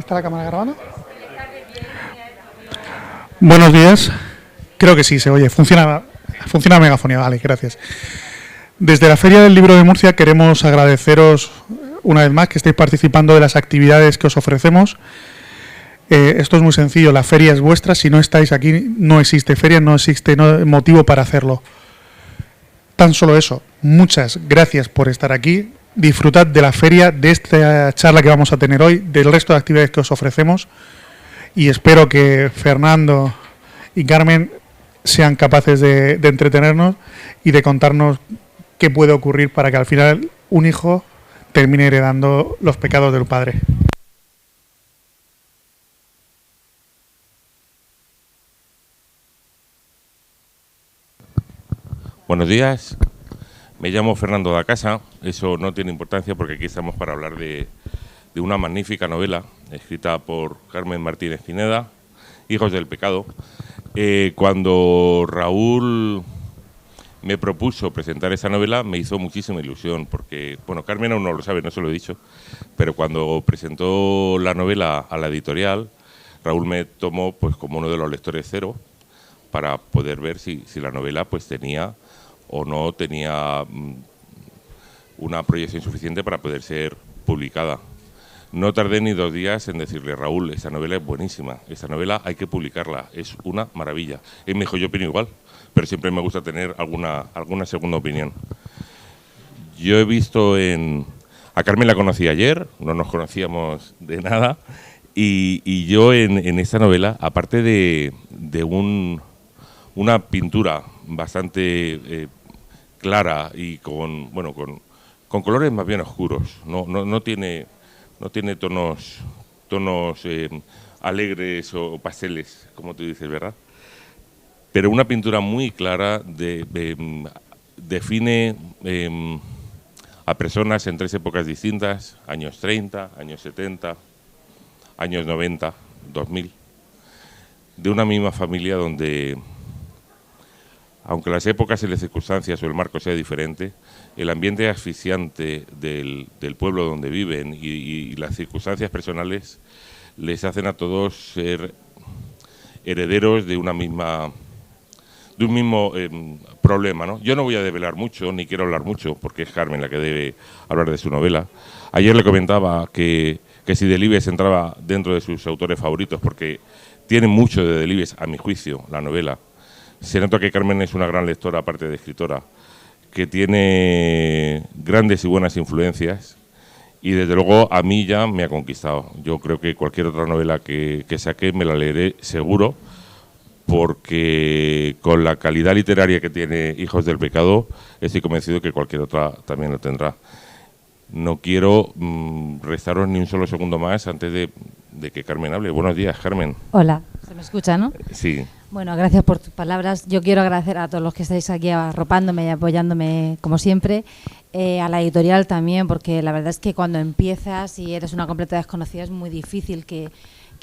¿Está la cámara grabando? Buenos días. Creo que sí, se oye. Funciona la megafonía. Vale, gracias. Desde la Feria del Libro de Murcia queremos agradeceros una vez más que estéis participando de las actividades que os ofrecemos. Esto es muy sencillo. La feria es vuestra. Si no estáis aquí, no existe feria, no existe motivo para hacerlo. Tan solo eso. Muchas gracias por estar aquí. Disfrutad de la feria, de esta charla que vamos a tener hoy, del resto de actividades que os ofrecemos y espero que Fernando y Carmen sean capaces de entretenernos y de contarnos qué puede ocurrir para que al final un hijo termine heredando los pecados del padre. Buenos días. Me llamo Fernando da Casa, eso no tiene importancia porque aquí estamos para hablar de una magnífica novela escrita por Carmen Martínez Pineda, Hijos del Pecado. Cuando Raúl me propuso presentar esa novela me hizo muchísima ilusión porque, bueno, Carmen aún no lo sabe, no se lo he dicho, pero cuando presentó la novela a la editorial, Raúl me tomó pues como uno de los lectores cero para poder ver si la novela pues tenía o no tenía una proyección suficiente para poder ser publicada. No tardé ni 2 días en decirle, Raúl, esta novela es buenísima, esta novela hay que publicarla, es una maravilla. Él me dijo, yo opino igual, pero siempre me gusta tener alguna segunda opinión. Yo he visto a Carmen la conocí ayer, no nos conocíamos de nada, y yo en esta novela, aparte de una pintura bastante clara y con colores más bien oscuros, no tiene tonos alegres o pasteles, como tú dices, ¿verdad? Pero una pintura muy clara define a personas en 3 épocas distintas, años 30, años 70, años 90, 2000, de una misma familia donde, aunque las épocas y las circunstancias o el marco sea diferente, el ambiente asfixiante del pueblo donde viven y las circunstancias personales les hacen a todos ser herederos de un mismo problema, ¿no? Yo no voy a develar mucho, ni quiero hablar mucho, porque es Carmen la que debe hablar de su novela. Ayer le comentaba que si Delibes entraba dentro de sus autores favoritos, porque tiene mucho de Delibes, a mi juicio, la novela. Se nota que Carmen es una gran lectora, aparte de escritora, que tiene grandes y buenas influencias y desde luego a mí ya me ha conquistado. Yo creo que cualquier otra novela que saque me la leeré seguro, porque con la calidad literaria que tiene Hijos del Pecado estoy convencido que cualquier otra también lo tendrá. No quiero restaros ni un solo segundo más antes de que Carmen hable. Buenos días, Carmen. Hola, ¿se me escucha, no? Sí. Bueno, gracias por tus palabras. Yo quiero agradecer a todos los que estáis aquí arropándome y apoyándome, como siempre, a la editorial también, porque la verdad es que cuando empiezas y eres una completa desconocida es muy difícil que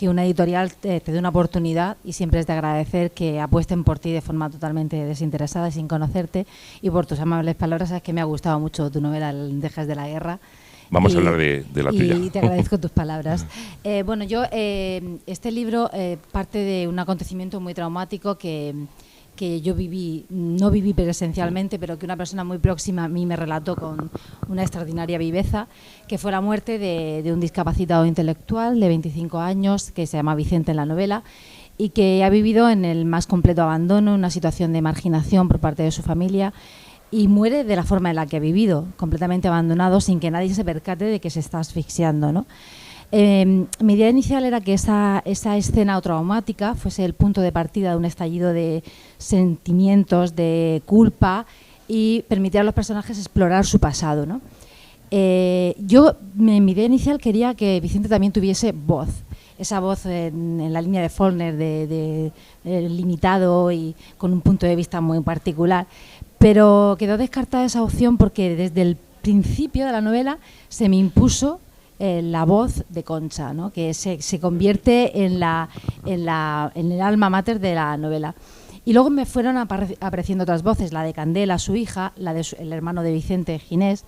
una editorial te dé una oportunidad, y siempre es de agradecer que apuesten por ti de forma totalmente desinteresada y sin conocerte, y por tus amables palabras. Es que me ha gustado mucho tu novela, El Dejes de la Guerra. Vamos a hablar de la tuya. Y te agradezco tus palabras. Bueno, yo, este libro parte de un acontecimiento muy traumático que yo no viví presencialmente, pero que una persona muy próxima a mí me relató con una extraordinaria viveza, que fue la muerte de un discapacitado intelectual de 25 años, que se llama Vicente en la novela, y que ha vivido en el más completo abandono, en una situación de marginación por parte de su familia, y muere de la forma en la que ha vivido, completamente abandonado, sin que nadie se percate de que se está asfixiando, ¿no? Mi idea inicial era que esa escena traumática fuese el punto de partida de un estallido de sentimientos, de culpa, y permitiera a los personajes explorar su pasado, ¿no? Yo, en mi idea inicial, quería que Vicente también tuviese voz, esa voz en la línea de Faulkner, de limitado y con un punto de vista muy particular. Pero quedó descartada esa opción porque desde el principio de la novela se me impuso la voz de Concha, ¿no? Que se convierte en el alma mater de la novela. Y luego me fueron apareciendo otras voces, la de Candela, su hija, la del hermano de Vicente, Ginés,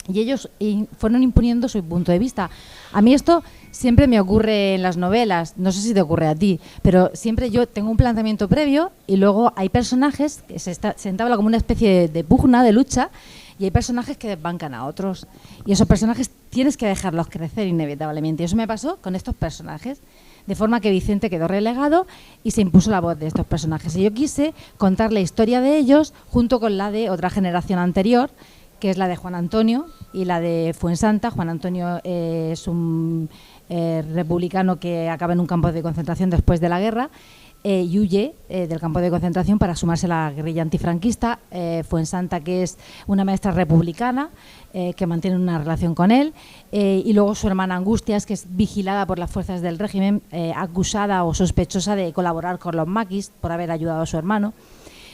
y ellos fueron imponiendo su punto de vista. A mí esto siempre me ocurre en las novelas, no sé si te ocurre a ti, pero siempre yo tengo un planteamiento previo y luego hay personajes que se entabla como una especie de pugna, de lucha, y hay personajes que desbancan a otros. Y esos personajes tienes que dejarlos crecer inevitablemente. Y eso me pasó con estos personajes, de forma que Vicente quedó relegado y se impuso la voz de estos personajes. Y yo quise contar la historia de ellos junto con la de otra generación anterior, que es la de Juan Antonio y la de Fuensanta. Juan Antonio es un republicano que acaba en un campo de concentración después de la guerra y huye del campo de concentración para sumarse a la guerrilla antifranquista. Fuensanta, que es una maestra republicana que mantiene una relación con él, y luego su hermana Angustias, que es vigilada por las fuerzas del régimen, acusada o sospechosa de colaborar con los maquis por haber ayudado a su hermano.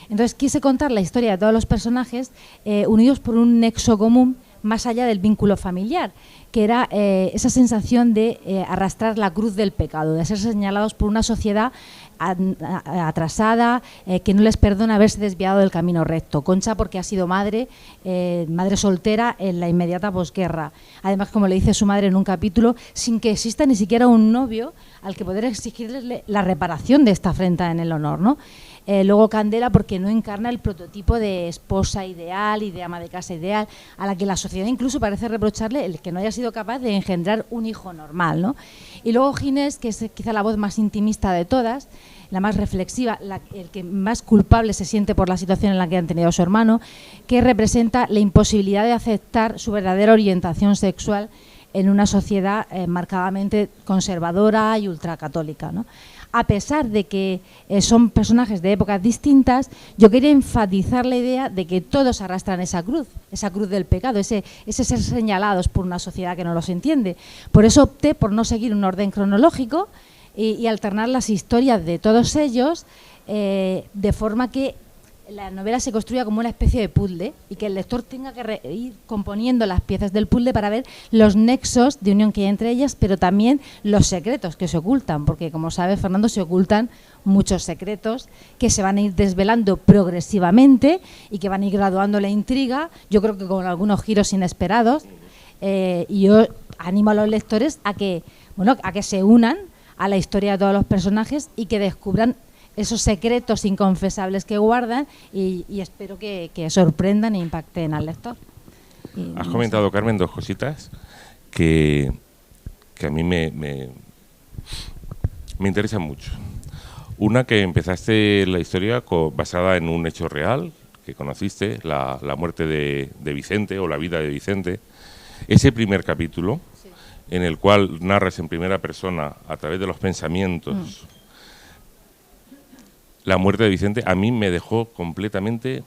Entonces quise contar la historia de todos los personajes unidos por un nexo común más allá del vínculo familiar, que era esa sensación de arrastrar la cruz del pecado, de ser señalados por una sociedad atrasada, que no les perdona haberse desviado del camino recto. Concha porque ha sido madre soltera en la inmediata posguerra. Además, como le dice su madre en un capítulo, sin que exista ni siquiera un novio al que poder exigirle la reparación de esta afrenta en el honor, ¿no? Luego Candela porque no encarna el prototipo de esposa ideal y de ama de casa ideal, a la que la sociedad incluso parece reprocharle el que no haya sido capaz de engendrar un hijo normal, ¿no? Y luego Ginés, que es quizá la voz más intimista de todas, la más reflexiva, el que más culpable se siente por la situación en la que han tenido a su hermano, que representa la imposibilidad de aceptar su verdadera orientación sexual en una sociedad marcadamente conservadora y ultracatólica, ¿no? A pesar de que son personajes de épocas distintas, yo quería enfatizar la idea de que todos arrastran esa cruz del pecado, ese ser señalados por una sociedad que no los entiende. Por eso opté por no seguir un orden cronológico y alternar las historias de todos ellos, de forma que la novela se construya como una especie de puzzle y que el lector tenga que ir componiendo las piezas del puzzle para ver los nexos de unión que hay entre ellas, pero también los secretos que se ocultan, porque como sabe Fernando, se ocultan muchos secretos que se van a ir desvelando progresivamente y que van a ir graduando la intriga, yo creo que con algunos giros inesperados, y yo animo a los lectores a que se unan a la historia de todos los personajes y que descubran esos secretos inconfesables que guardan y espero que sorprendan e impacten al lector. Has comentado, Carmen, dos cositas que a mí me interesan mucho. Una, que empezaste la historia basada en un hecho real que conociste, la muerte de Vicente o la vida de Vicente. Ese primer capítulo, sí, en el cual narras en primera persona a través de los pensamientos la muerte de Vicente, a mí me dejó completamente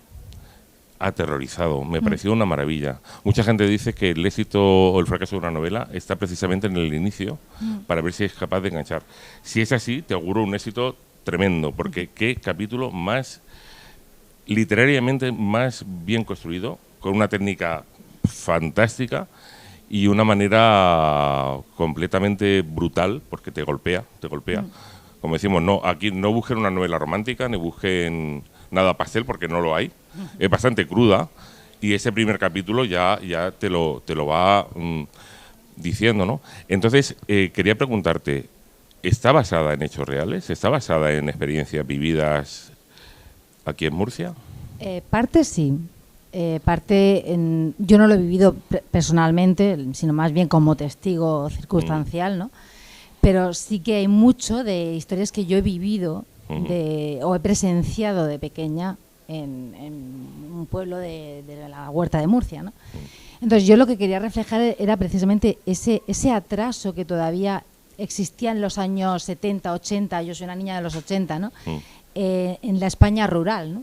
aterrorizado, me pareció una maravilla. Mucha gente dice que el éxito o el fracaso de una novela está precisamente en el inicio, para ver si es capaz de enganchar. Si es así, te auguro un éxito tremendo, porque qué capítulo más literariamente más bien construido, con una técnica fantástica y una manera completamente brutal, porque te golpea. Como decimos, aquí no busquen una novela romántica, ni busquen nada pastel, porque no lo hay. Es bastante cruda y ese primer capítulo ya te lo va diciendo, ¿no? Entonces, quería preguntarte, ¿está basada en hechos reales? ¿Está basada en experiencias vividas aquí en Murcia? Parte sí. Yo no lo he vivido personalmente, sino más bien como testigo circunstancial, ¿no? Pero sí que hay mucho de historias que yo he vivido o he presenciado de pequeña en un pueblo de la Huerta de Murcia, ¿no? Entonces yo lo que quería reflejar era precisamente ese atraso que todavía existía en los años 70, 80, yo soy una niña de los 80, ¿no? En la España rural, ¿no?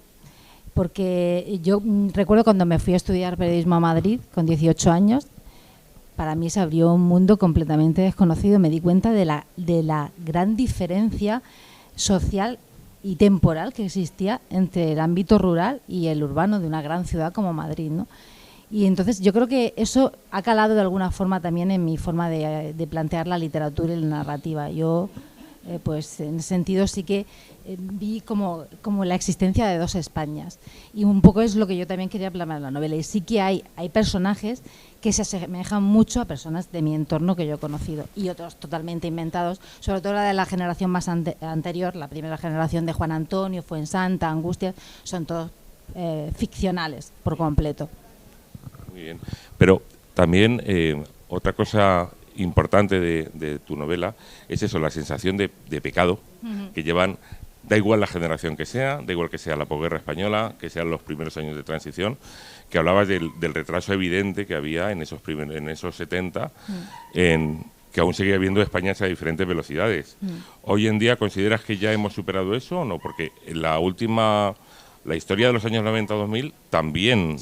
Porque yo recuerdo cuando me fui a estudiar periodismo a Madrid con 18 años, para mí se abrió un mundo completamente desconocido. Me di cuenta de la gran diferencia social y temporal que existía entre el ámbito rural y el urbano de una gran ciudad como Madrid, ¿no? Y entonces yo creo que eso ha calado de alguna forma también en mi forma de plantear la literatura y la narrativa. Yo pues en ese sentido sí que vi como la existencia de dos Españas. Y un poco es lo que yo también quería plasmar en la novela. Y sí que hay personajes que se asemejan mucho a personas de mi entorno que yo he conocido y otros totalmente inventados, sobre todo la de la generación más anterior, la primera generación de Juan Antonio, Fuensanta, Angustias, son todos ficcionales por completo. Muy bien. Pero también otra cosa importante de tu novela es eso, la sensación de pecado que llevan, da igual la generación que sea, da igual que sea la posguerra española, que sean los primeros años de transición, que hablabas del retraso evidente que había en esos 70, que aún seguía habiendo Españas a diferentes velocidades. Hoy en día, ¿consideras que ya hemos superado eso o no? Porque la historia de los años 90-2000 también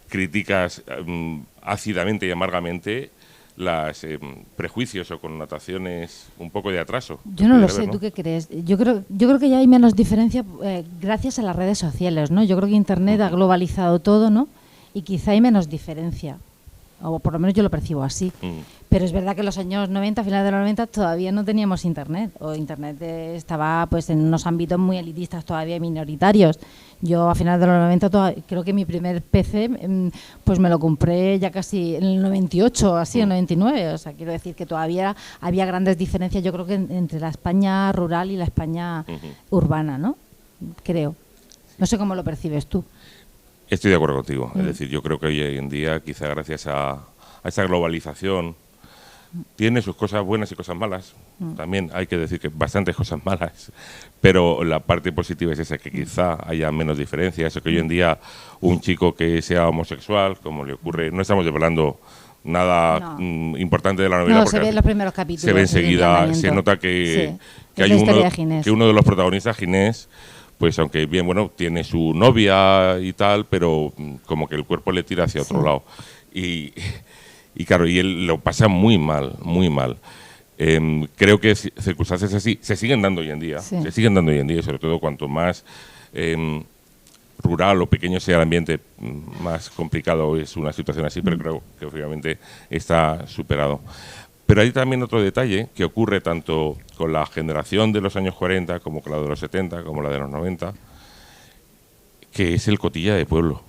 criticas ácidamente y amargamente los prejuicios o connotaciones un poco de atraso. Yo no lo sé, ¿tú qué crees? Yo creo que ya hay menos diferencia gracias a las redes sociales, ¿no? Yo creo que Internet ha globalizado todo, ¿no? Y quizá hay menos diferencia, o por lo menos yo lo percibo así. Pero es verdad que en los años 90, finales de los 90, todavía no teníamos Internet, o Internet estaba pues en unos ámbitos muy elitistas todavía minoritarios. Yo a finales de los 90 creo que mi primer PC pues me lo compré ya casi en el 98, así, en el 99. O sea, quiero decir que todavía había grandes diferencias, yo creo que entre la España rural y la España urbana, ¿no? Creo. No sé cómo lo percibes tú. Estoy de acuerdo contigo. Es decir, yo creo que hoy en día, quizá gracias a esa globalización, tiene sus cosas buenas y cosas malas. También hay que decir que bastantes cosas malas. Pero la parte positiva es esa, que quizá haya menos diferencias. Eso que hoy en día un chico que sea homosexual, como le ocurre, no estamos hablando nada importante de la novela. No, porque se ve en los primeros capítulos. Se ve enseguida, se nota que hay uno de los protagonistas, Ginés, pues aunque bien, bueno, tiene su novia y tal, pero como que el cuerpo le tira hacia otro lado. Y claro, y él lo pasa muy mal, muy mal. Creo que circunstancias así se siguen dando hoy en día, sobre todo cuanto más rural o pequeño sea el ambiente, más complicado es una situación así, pero creo que obviamente está superado. Pero hay también otro detalle que ocurre tanto con la generación de los años 40 como con la de los 70, como la de los 90, que es el cotilla de pueblo,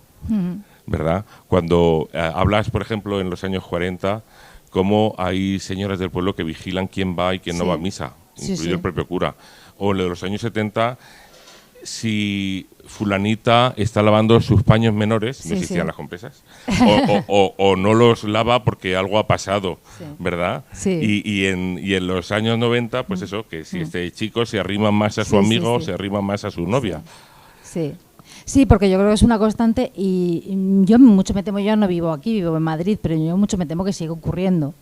¿verdad? Cuando hablas, por ejemplo, en los años 40, cómo hay señoras del pueblo que vigilan quién va y quién no va a misa, incluido el propio cura. O en los años 70, si fulanita está lavando sus paños menores, no existían las compresas, o no los lava porque algo ha pasado, ¿verdad? Y en los años 90, pues eso, que si este chico se arrima más a su amigo, se arrima más a su novia. Sí, porque yo creo que es una constante y yo mucho me temo, yo no vivo aquí, vivo en Madrid, pero yo mucho me temo que sigue ocurriendo.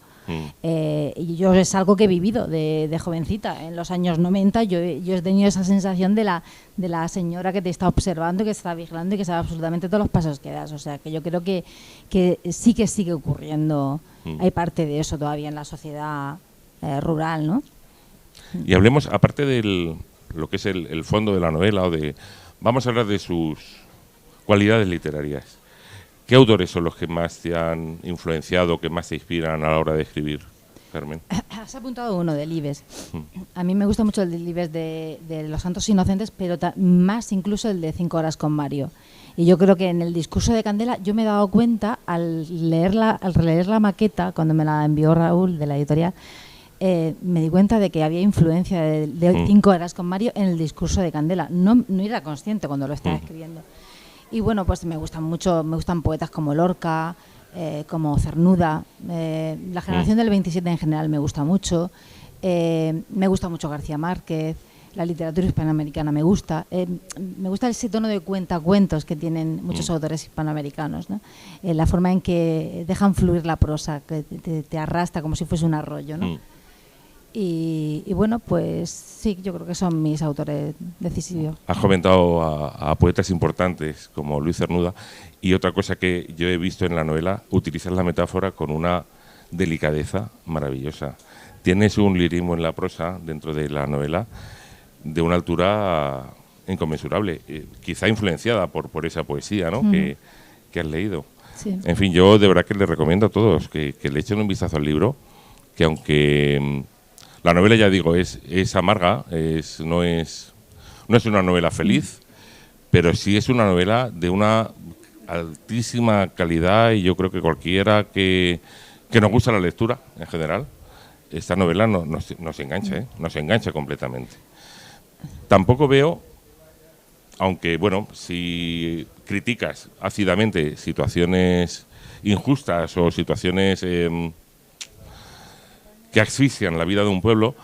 Y yo es algo que he vivido de jovencita. En los años 90 yo he tenido esa sensación de la señora que te está observando, que está vigilando y que sabe absolutamente todos los pasos que das. O sea, que yo creo que sí que sigue ocurriendo. Hay parte de eso todavía en la sociedad rural, ¿no? Y hablemos, aparte de lo que es el fondo de la novela, vamos a hablar de sus cualidades literarias. ¿Qué autores son los que más te han influenciado, que más te inspiran a la hora de escribir, Carmen? Has apuntado uno, Delibes. A mí me gusta mucho el Delibes de Los Santos Inocentes, pero más incluso el de 5 horas con Mario. Y yo creo que en el discurso de Candela yo me he dado cuenta, al releer la maqueta, cuando me la envió Raúl de la editorial, me di cuenta de que había influencia de 5 horas con Mario en el discurso de Candela. No era consciente cuando lo estaba escribiendo. Y bueno, pues me gustan poetas como Lorca, como Cernuda, la generación del 27 en general me gusta mucho, me gusta mucho García Márquez, la literatura hispanoamericana me gusta ese tono de cuentacuentos que tienen muchos autores hispanoamericanos, ¿no? La forma en que dejan fluir la prosa, que te arrastra como si fuese un arroyo, ¿no? Y bueno, pues sí, yo creo que son mis autores decisivos. Has comentado a poetas importantes como Luis Cernuda, y otra cosa que yo he visto en la novela, utilizar la metáfora con una delicadeza maravillosa. Tienes un lirismo en la prosa dentro de la novela de una altura inconmensurable, quizá influenciada por esa poesía, ¿no? que has leído. Sí. En fin, yo de verdad que les recomiendo a todos que le echen un vistazo al libro, que aunque La novela, ya digo, es amarga, no es una novela feliz, pero sí es una novela de una altísima calidad, y yo creo que cualquiera que nos gusta la lectura en general, esta novela nos engancha, nos engancha completamente. Tampoco veo, aunque bueno, si criticas ácidamente situaciones injustas o situaciones que asfixian la vida de un pueblo,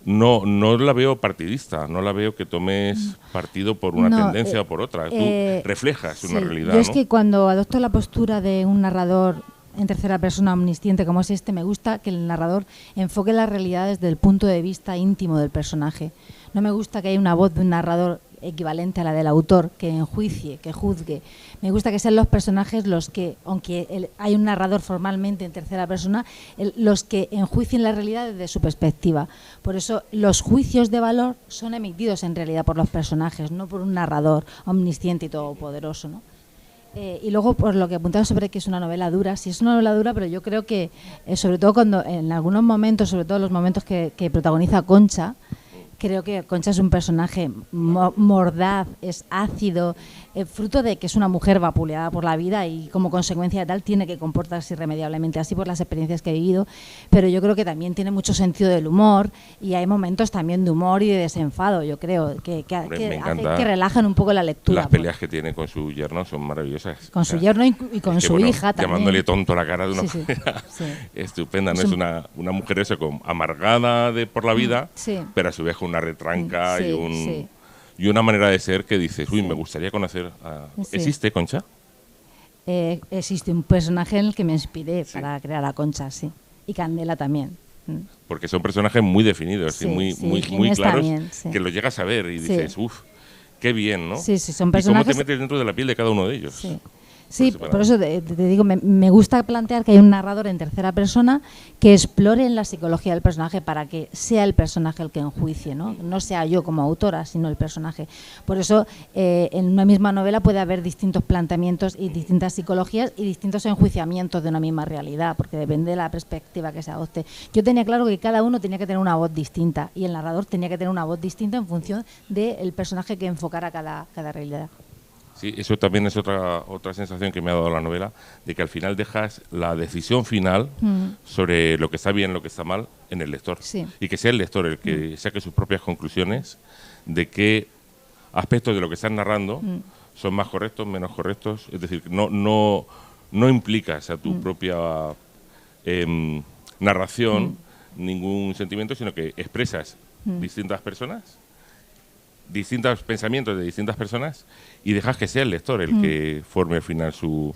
no la veo partidista, no la veo que tomes partido por una tendencia o por otra. Tú reflejas una realidad. Yo es que cuando adopto la postura de un narrador en tercera persona omnisciente como es este, me gusta que el narrador enfoque la realidad desde el punto de vista íntimo del personaje. No me gusta que haya una voz de un narrador equivalente a la del autor, que enjuicie, que juzgue. Me gusta que sean los personajes los que, aunque hay un narrador formalmente en tercera persona, los que enjuicien la realidad desde su perspectiva. Por eso los juicios de valor son emitidos en realidad por los personajes, no por un narrador omnisciente y todopoderoso, ¿no? Y luego, por lo que apuntaba sobre que es una novela dura, sí es una novela dura, pero yo creo que, sobre todo cuando en algunos momentos, sobre todo los momentos que protagoniza Concha, creo que Concha es un personaje mordaz, es ácido, fruto de que es una mujer vapuleada por la vida y como consecuencia de tal tiene que comportarse irremediablemente así por las experiencias que ha vivido, pero yo creo que también tiene mucho sentido del humor y hay momentos también de humor y de desenfado, yo creo, que relajan un poco la lectura. Las peleas que tiene con su yerno son maravillosas. Con su yerno y con su hija también. Llamándole tonto a la cara de una manera estupenda, ¿no? Es una mujer eso, amargada por la vida, pero a su vez con una retranca y una manera de ser que dices, uy, me gustaría conocer a... ¿Existe Concha? Existe un personaje en el que me inspiré para crear a Concha, sí. Y Candela también. Porque son personajes muy definidos y muy claros también, que los llegas a ver y dices, uff, qué bien, ¿no? Sí, son personajes... ¿Y cómo te metes dentro de la piel de cada uno de ellos? Sí, por eso te digo, me gusta plantear que hay un narrador en tercera persona que explore en la psicología del personaje para que sea el personaje el que enjuicie, no sea yo como autora, sino el personaje. Por eso, en una misma novela puede haber distintos planteamientos y distintas psicologías y distintos enjuiciamientos de una misma realidad, porque depende de la perspectiva que se adopte. Yo tenía claro que cada uno tenía que tener una voz distinta y el narrador tenía que tener una voz distinta en función del personaje que enfocara cada realidad. Sí, eso también es otra sensación que me ha dado la novela, de que al final dejas la decisión final sobre lo que está bien, lo que está mal, en el lector. Sí. Y que sea el lector el que saque sus propias conclusiones de qué aspectos de lo que están narrando son más correctos, menos correctos. Es decir, no implicas a tu propia narración ningún sentimiento, sino que expresas distintas personas, distintos pensamientos de distintas personas y dejas que sea el lector el que forme al final su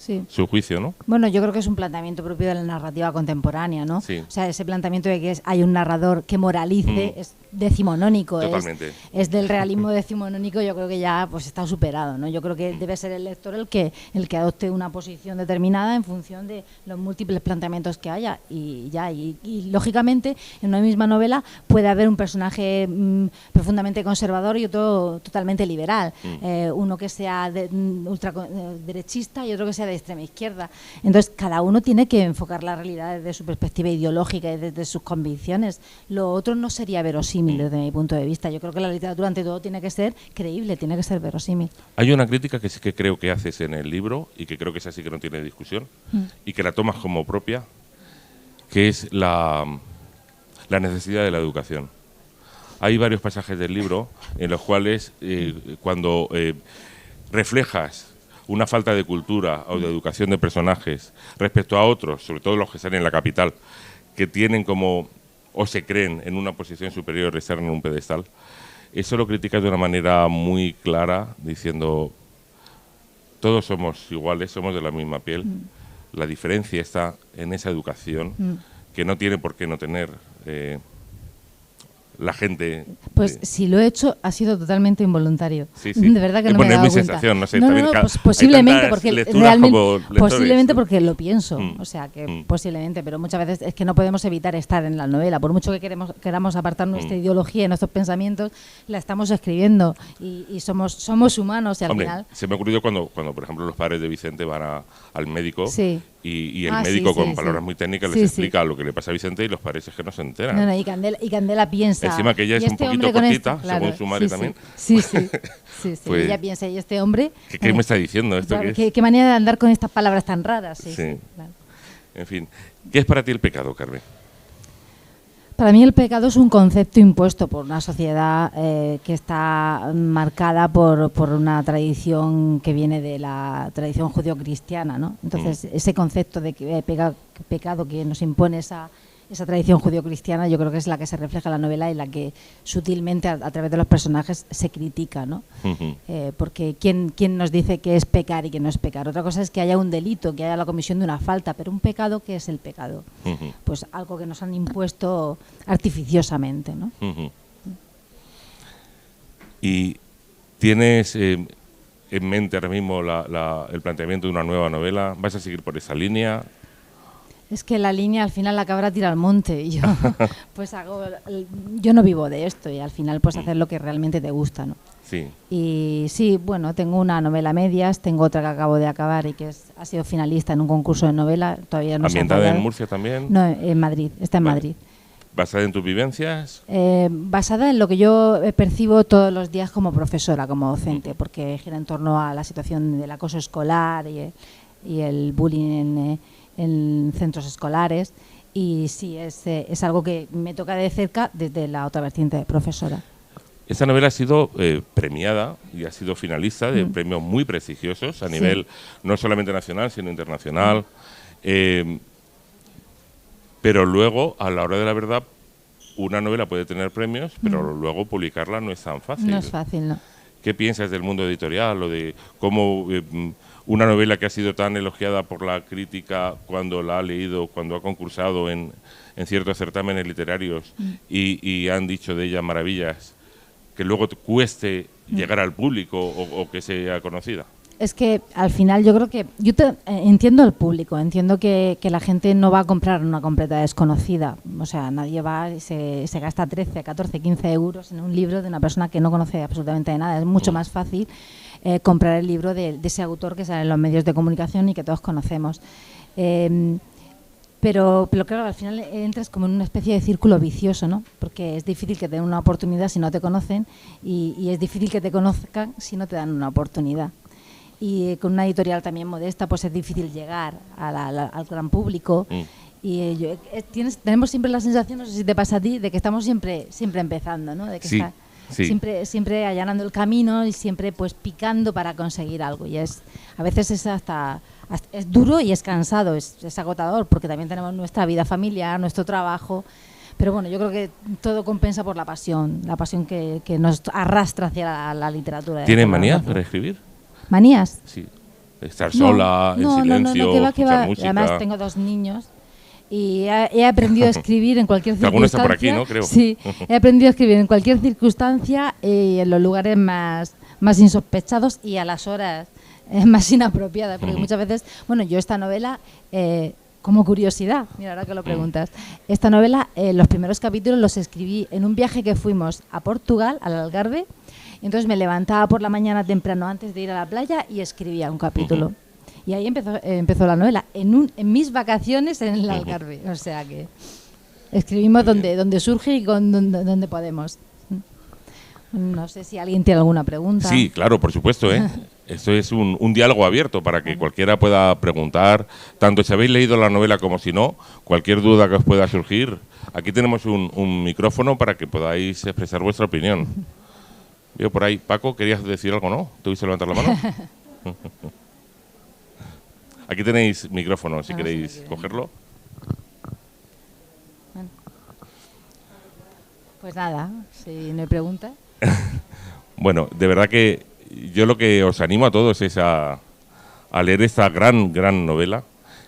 juicio, ¿no? Bueno, yo creo que es un planteamiento propio de la narrativa contemporánea, ¿no? Sí. O sea, ese planteamiento de que hay un narrador que moralice es decimonónico. Totalmente. Es del realismo decimonónico, yo creo que ya pues está superado, ¿no? Yo creo que debe ser el lector el que adopte una posición determinada en función de los múltiples planteamientos que haya y lógicamente en una misma novela puede haber un personaje profundamente conservador y otro totalmente liberal, uno que sea ultraderechista y otro que sea de extrema izquierda. Entonces, cada uno tiene que enfocar la realidad desde su perspectiva ideológica y desde sus convicciones. Lo otro no sería verosímil desde mi punto de vista. Yo creo que la literatura, ante todo, tiene que ser creíble, tiene que ser verosímil. Hay una crítica que sí que creo que haces en el libro y que creo que es así, que no tiene discusión y que la tomas como propia, que es la necesidad de la educación. Hay varios pasajes del libro en los cuales cuando reflejas una falta de cultura o de educación de personajes respecto a otros, sobre todo los que están en la capital, que tienen como o se creen en una posición superior y están en un pedestal, eso lo criticas de una manera muy clara, diciendo todos somos iguales, somos de la misma piel, la diferencia está en esa educación que no tiene por qué no tener la gente. Pues si lo he hecho ha sido totalmente involuntario. Sí, sí. De verdad que no me he dado cuenta. Sensación, no sé, no, pues posiblemente porque realmente posiblemente porque lo pienso, o sea que posiblemente, pero muchas veces es que no podemos evitar estar en la novela, por mucho que queramos apartar nuestra ideología y nuestros pensamientos, la estamos escribiendo y somos humanos y al final. Se me ha ocurrido cuando por ejemplo los padres de Vicente van al médico y el médico con palabras muy técnicas les explica lo que le pasa a Vicente y los padres es que no se enteran. No, y Candela piensa... Encima que ella es un poquito cortita, según su madre también. Sí, pues, ella piensa, ¿y este hombre? ¿Qué me está diciendo esto? Claro, ¿qué manera de andar con estas palabras tan raras? Sí. Claro. En fin, ¿qué es para ti el pecado, Carmen? Para mí el pecado es un concepto impuesto por una sociedad que está marcada por una tradición que viene de la tradición judeocristiana, ¿no? Entonces, ese concepto de pecado que nos impone esa tradición judeocristiana, yo creo que es la que se refleja en la novela y la que sutilmente a través de los personajes se critica, ¿no? Porque ¿quién nos dice qué es pecar y qué no es pecar? Otra cosa es que haya un delito, que haya la comisión de una falta, pero un pecado, ¿qué es el pecado? Pues algo que nos han impuesto artificiosamente, ¿no? ¿Y tienes en mente ahora mismo el planteamiento de una nueva novela? ¿Vas a seguir por esa línea? Es que la línea al final la cabra tira al monte y yo pues yo no vivo de esto y al final pues hacer lo que realmente te gusta, ¿no? Sí. Y sí, bueno, tengo una novela a medias, tengo otra que acabo de acabar y que ha sido finalista en un concurso de novela, todavía no se ha ¿Ambientada aprobado. en Murcia también? No, en Madrid, está en Madrid. ¿Basada en tus vivencias? Basada en lo que yo percibo todos los días como profesora, como docente, porque gira en torno a la situación del acoso escolar y el bullying en centros escolares y sí, es algo que me toca de cerca desde la otra vertiente de profesora. Esta novela ha sido premiada y ha sido finalista de premios muy prestigiosos a nivel no solamente nacional, sino internacional. Pero luego, a la hora de la verdad, una novela puede tener premios, pero luego publicarla no es tan fácil. No es fácil, ¿no? ¿Qué piensas del mundo editorial o de cómo una novela que ha sido tan elogiada por la crítica cuando la ha leído, cuando ha concursado en ciertos certámenes literarios y han dicho de ella maravillas, que luego te cueste llegar al público o que sea conocida? Es que al final yo creo que entiendo al público, entiendo que la gente no va a comprar una completa desconocida, o sea, nadie va y se gasta 13, 14, 15 euros en un libro de una persona que no conoce absolutamente de nada. Es mucho más fácil comprar el libro de ese autor que sale en los medios de comunicación y que todos conocemos. Pero claro, al final entras como en una especie de círculo vicioso, ¿no? Porque es difícil que te den una oportunidad si no te conocen y es difícil que te conozcan si no te dan una oportunidad. Y con una editorial también modesta pues es difícil llegar al gran público y tenemos siempre la sensación, no sé si te pasa a ti, de que estamos siempre empezando, ¿no? De que siempre allanando el camino y siempre pues picando para conseguir algo y a veces es es duro y es cansado, es agotador porque también tenemos nuestra vida familiar, nuestro trabajo. Pero bueno, yo creo que todo compensa por la pasión que nos arrastra hacia la literatura. ¿Tienes manía para escribir? ¿Manías? Sí. Estar sola, en silencio, escuchar música. Además tengo 2 niños y he aprendido a escribir en cualquier circunstancia. Alguno está por aquí, ¿no? Creo. Sí, he aprendido a escribir en cualquier circunstancia y en los lugares más insospechados y a las horas más inapropiadas. Porque muchas veces, bueno, yo esta novela... como curiosidad, mira, ahora que lo preguntas, esta novela, los primeros capítulos los escribí en un viaje que fuimos a Portugal, al Algarve. Entonces me levantaba por la mañana temprano antes de ir a la playa y escribía un capítulo. Y ahí empezó la novela, en mis vacaciones en el Algarve. O sea que escribimos donde surge y donde podemos. No sé si alguien tiene alguna pregunta. Sí, claro, por supuesto, ¿eh? Esto es un diálogo abierto para que cualquiera pueda preguntar, tanto si habéis leído la novela como si no, cualquier duda que os pueda surgir. Aquí tenemos un micrófono para que podáis expresar vuestra opinión. Veo por ahí, Paco, ¿querías decir algo, no? ¿Te viste levantar la mano? Aquí tenéis micrófono, si queréis cogerlo. Bueno. Pues nada, si no hay preguntas. Bueno, de verdad que yo lo que os animo a todos es a leer esta gran novela,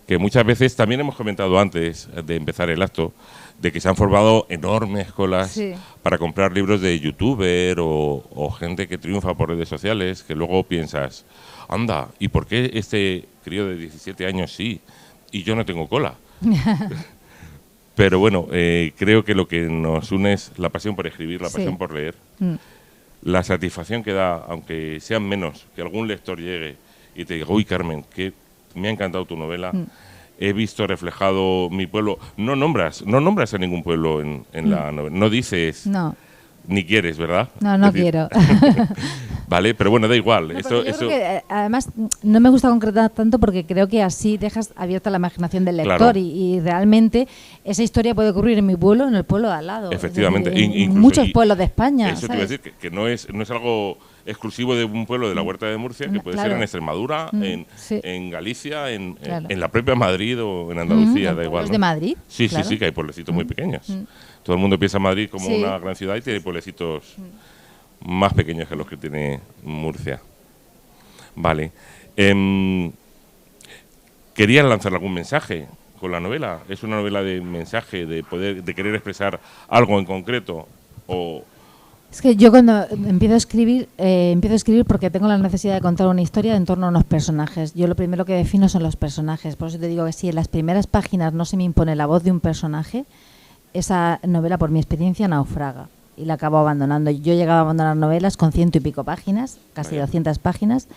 que muchas veces también hemos comentado antes de empezar el acto, de que se han formado enormes colas para comprar libros de youtuber o gente que triunfa por redes sociales, que luego piensas, anda, ¿y por qué este crío de 17 años sí y yo no tengo cola? Pero bueno, creo que lo que nos une es la pasión por escribir, la pasión por leer. La satisfacción que da, aunque sean menos, que algún lector llegue y te diga, uy, Carmen, que me ha encantado tu novela, he visto reflejado mi pueblo. No nombras a ningún pueblo en la novela. No dices, No, ni quieres, ¿verdad? no Es decir, quiero. Vale, pero bueno, da igual. No, Esto, porque yo creo que, además, no me gusta concretar tanto porque creo que así dejas abierta la imaginación del lector Claro. y realmente esa historia puede ocurrir en mi pueblo, en el pueblo de al lado. Efectivamente, Es decir, en incluso- muchos y pueblos de España. Eso te iba a ¿sabes? decir, que no es algo exclusivo de un pueblo de la Huerta de Murcia, que puede Claro. ser en Extremadura, Sí. en Galicia, Claro. en la propia Madrid o en Andalucía, En da igual. pueblos ¿no? de Madrid, Sí, claro. sí, que hay pueblecitos muy pequeños. Todo el mundo piensa en Madrid como Sí. una gran ciudad y tiene pueblecitos más pequeños que los que tiene Murcia. Vale. ¿Querían lanzar algún mensaje con la novela? ¿Es una novela de mensaje, de querer expresar algo en concreto? O Es que yo cuando empiezo a escribir porque tengo la necesidad de contar una historia en torno a unos personajes. Yo lo primero que defino son los personajes. Por eso te digo que si en las primeras páginas no se me impone la voz de un personaje, esa novela, por mi experiencia, naufraga. Y la acabo abandonando. Yo he llegado a abandonar novelas con 100 y pico páginas, casi Vaya. 200 páginas.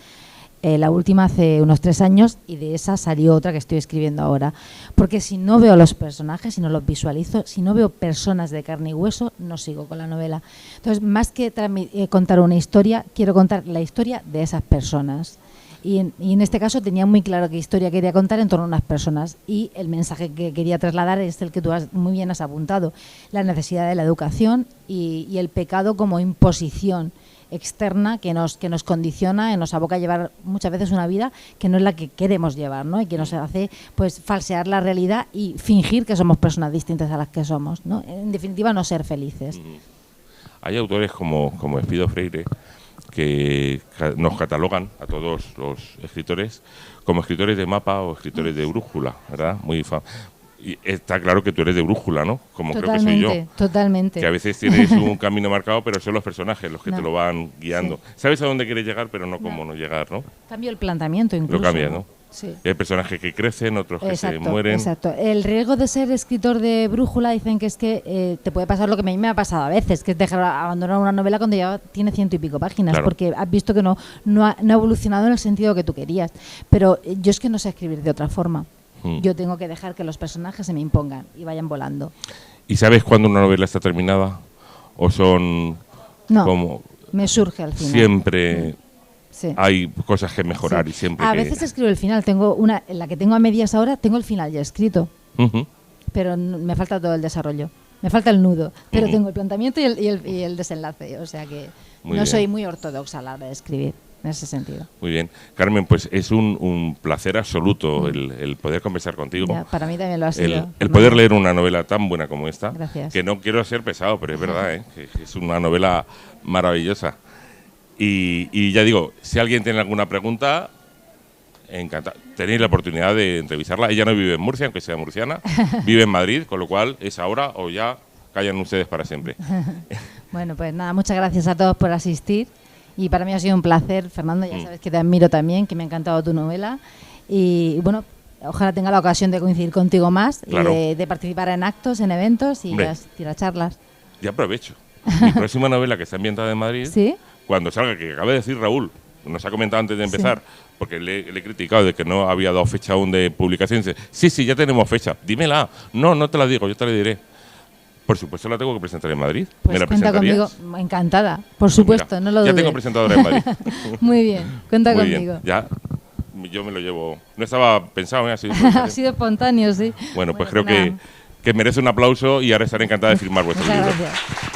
La última hace unos 3 años y de esa salió otra que estoy escribiendo ahora. Porque si no veo los personajes, si no los visualizo, si no veo personas de carne y hueso, no sigo con la novela. Entonces, más que contar una historia, quiero contar la historia de esas personas. Y en este caso tenía muy claro qué historia quería contar en torno a unas personas. Y el mensaje que quería trasladar es el que tú muy bien has apuntado. La necesidad de la educación y el pecado como imposición externa que nos condiciona y nos aboca a llevar muchas veces una vida que no es la que queremos llevar, ¿no? Y que nos hace pues falsear la realidad y fingir que somos personas distintas a las que somos, ¿no? En definitiva, no ser felices. hay autores como Espido Freire que nos catalogan a todos los escritores como escritores de mapa o escritores de brújula, ¿verdad? Y está claro que tú eres de brújula, ¿no? Como creo que soy yo. Totalmente. Que a veces tienes un camino marcado, pero son los personajes los que No. te lo van guiando. Sí. Sabes a dónde quieres llegar, pero no cómo no llegar, ¿no? Cambio el planteamiento incluso. Lo cambias, ¿no? Sí. Hay personajes que crecen, otros que se Exacto, mueren. exacto. El riesgo de ser escritor de brújula dicen que es que te puede pasar lo que a mí me ha pasado a veces, que es dejar abandonar una novela cuando ya tiene 100 y pico páginas, Claro. porque has visto que no ha evolucionado en el sentido que tú querías. Pero yo es que no sé escribir de otra forma. Yo tengo que dejar que los personajes se me impongan y vayan volando. ¿Y sabes cuándo una novela está terminada? ¿O son No, como me surge al final. siempre Sí. hay cosas que mejorar Sí. y siempre A que... veces escribo el final. Tengo una, en la que tengo a medias ahora, tengo el final ya escrito, Ujú. pero me falta todo el desarrollo. Me falta el nudo, pero Ujú. tengo el planteamiento y el desenlace. O sea que Muy no bien. soy muy ortodoxa a la hora de escribir, en ese sentido. Muy bien. Carmen, pues es un placer absoluto el poder conversar contigo. Ya, para mí también lo ha sido. El poder leer una novela tan buena como esta, Gracias. que no quiero ser pesado, pero es verdad, que es una novela maravillosa. Y ya digo, si alguien tiene alguna pregunta, encantado. Tenéis la oportunidad de entrevistarla. Ella no vive en Murcia, aunque sea murciana, vive en Madrid, con lo cual es ahora o ya callan ustedes para siempre. Bueno, pues nada, muchas gracias a todos por asistir. Y para mí ha sido un placer, Fernando, ya sabes que te admiro también, que me ha encantado tu novela. Y bueno, ojalá tenga la ocasión de coincidir contigo más Claro. y de participar en actos, en eventos y Hombre. asistir a charlas. Y aprovecho. Mi próxima novela, que está ambientada en Madrid, ¿Sí? cuando salga, que acaba de decir Raúl, nos ha comentado antes de empezar, porque le he criticado de que no había dado fecha aún de publicación. Dice, sí, ya tenemos fecha. Dímela. No te la digo, yo te la diré. Por supuesto la tengo que presentar en Madrid. Pues ¿Me la cuenta presentarías? conmigo, encantada, por supuesto, Mira, no lo ya dudes. tengo presentadora en Madrid. Muy bien, cuenta Muy conmigo. bien, ya yo me lo llevo. No estaba pensado, ha sido Ha sido espontáneo, sí. Bueno, pues Bueno, creo nada. que merece un aplauso y ahora estaré encantada de firmar vuestro Muchas libro. gracias.